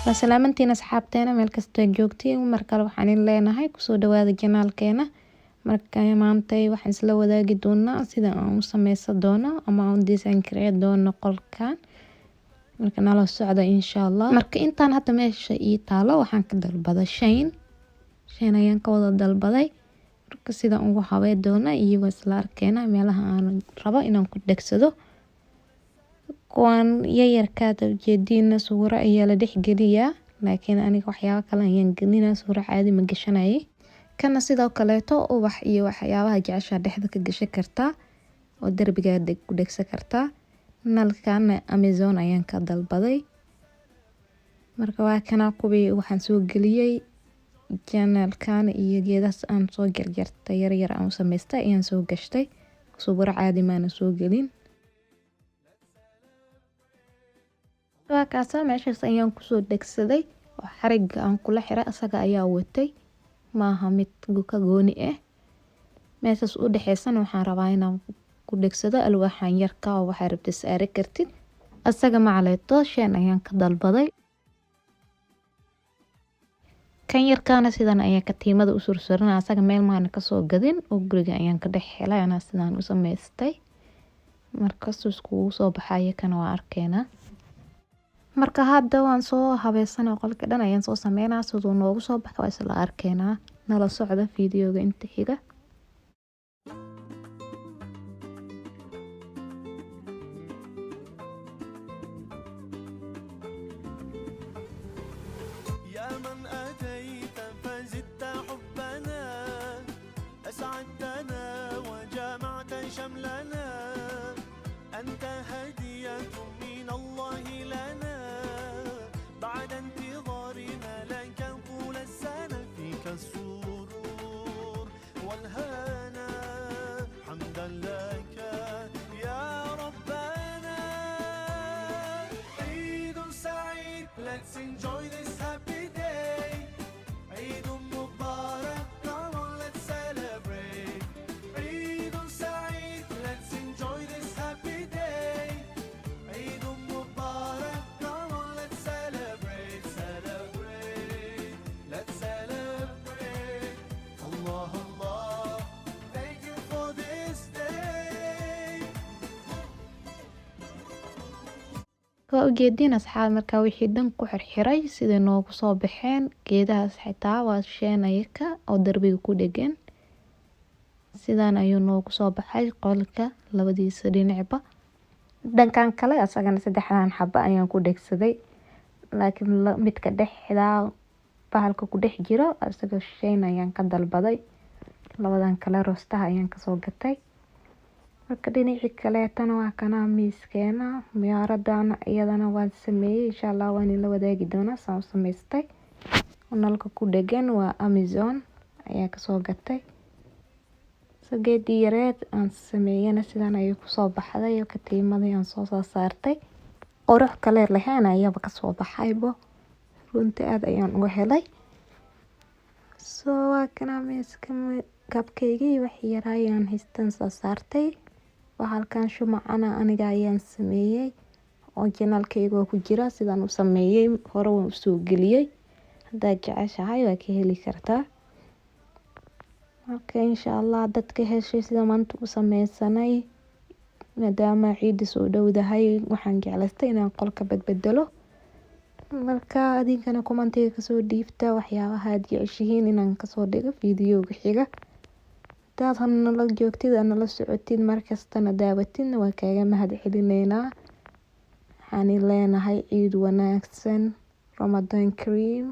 وسلامتين أصحابتنا meel kasta joogtiin markale waxaan in leenahay kusoo dhawaada janaalkeena marka maantay waxaan isla wadaagi doonaa sida aan u sameysan doono ama aan design gareyn doono qolkan marka nala socda insha Allah marka intaan hadda meesha ii taalo waxaan ka dalbaday shayn ayaan ka wada dalbaday marka sida ugu habeyn doona iyo isla arkeena meelaha aan rabo inaan ku dhagsado kuwan yaryarka jeedina suura ayaa la dhexgeliyaa laakiin aniga waxyaabo kale ayaan gelinaa suura caadi ma gashanayay kana sidoo kaleeto ubax iyo waxyaabaha jecesha dhexda ka gashan kartaa oo darbiga ku dhagsan kartaa nalkan Amazon ayaan ka dalbaday marka waa kana kubi waxaan soo galiyay janaalkan iyo geedaas aan soo jarjartay yar aan u sameystay ayaan soo gashtay suura caadi ma soo gelin waa kaasa meeshaas ayaan ku soo dhagsaday oo xariga aan kula xiray asaga ayaa watay maaha mid ka gooni ah meeshaas u dhaxaysan waxaan rabaa inaan ku dhagsado alwaaxan yarka oo waxa rabtay saari kartid asaga macaleeto shan ayaan ka dalbaday kan yarkaana sidan ayaa ka tiimada u sursuran asaga meel maana ka soo gadin oo guriga ayaan ka dhex helay ana sidan u sameystay markaas isku soo baxay kana waa arkeena marka hadda waan soo habeysana qolka dhan ayaan soo sameynaa sidoo noogu soo baxo isla arkeena nala socda fiidiyoga inta xiga يا من أتيت فزدت حبنا أسعدتنا وجمعت شملنا أنت هدية من الله لنا بعد انتظارنا لك طول السنة فيك السرور والهنا حمدا لك يا ربنا عيد سعيد let's enjoy this happy day عيد مبارك come on let's celebrate عيد سعيد let's enjoy this happy day عيد مبارك come on let's celebrate let's celebrate Allah Allah thank you for this day waa u jeedin asxaab marka wixii dhan ku xirxiray sida noogu soo baxeen geedahaas xitaa waa sheenayka oo darbiga ku dhagan sidaan ayuu noogu soo baxay qolka labadiisa dhinacba dhankan kale asagana saddexdan xabba ayaan ku dhagsaday laakiin midka dhexda bahalka ku dhex jiro asaga shayn ayaan ka dalbaday labadan kale roostaha ayaan ka soo gatay marka dhinaci kale tan waa kana miiskeena miyaaradana iyadana waan sameeyay insha Allah waan la wadaagi doonaa saan sameystay nalka ku dhagan waa Amazon ayaa ka soo gatay sageedii yareed aan sameeyana sidan ayuu ku soo baxday oo ka tiimaday aan soo saartay qurux kale lahayn ayaba ka soo baxaybo runtii aad ayaan uga helay soo waa kana miiska kabkeygii wax yar ayaan haystan soo saartay halkan shumacana aniga ayaan sameeyay oo janaalkayga ku jira sidaan u sameeyay hore waan u soo galiyay hadaa jeceshahay waa ka heli kartaa marka insha Allah dadka heshay sida maanta u sameysanay maadaama ciid soo dhowdahay waxaan jeclaystay inaan qolka badbedelo marka adinkana commentiga ka soo dhiibta waxyaabaha aad jeceshihiin inaan ka soo dhigo fiidiyoga xiga dad hanna la joogtid ana la socotid markastana daawatin waa kaaga mahad celineynaa waxaan leenahay ciid wanaagsan Ramadan Kareem